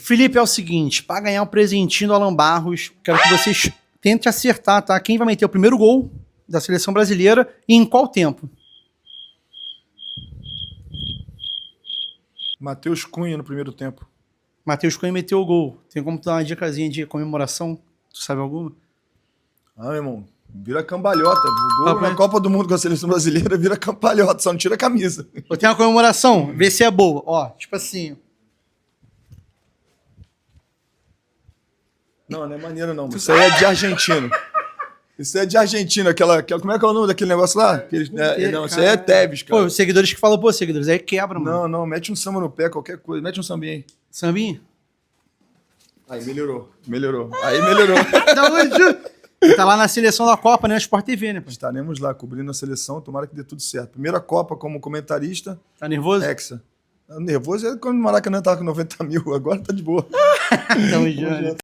Felipe, é o seguinte, para ganhar um presentinho do Alan Barros, quero que vocês tentem acertar, tá? Quem vai meter o primeiro gol da seleção brasileira e em qual tempo? Matheus Cunha no primeiro tempo. Matheus Cunha meteu o gol. Tem como dar uma dicasinha de comemoração? Tu sabe alguma? Ah, meu irmão, vira cambalhota. O gol Papai. na Copa do Mundo com a seleção brasileira vira cambalhota, só não tira a camisa. Eu tenho uma comemoração, vê se é boa. Ó, tipo assim. Não, não é maneiro não. Isso aí é de argentino. Isso aí é de argentino, aquela como é que é o nome daquele negócio lá? Não, isso aí é Tevez, cara. Pô, os seguidores que falam, pô, seguidores, aí quebra, mano. Não, mete um samba no pé, qualquer coisa. Mete um sambinha aí. Sambinha? Aí, melhorou. Aí melhorou. Tá lá na seleção da Copa, né? Sport TV, né? Pô? Estaremos lá cobrindo a seleção, tomara que dê tudo certo. Primeira Copa como comentarista. Tá nervoso? Hexa. Nervoso é quando o Maracanã tava com 90 mil, agora tá de boa. Tamo junto.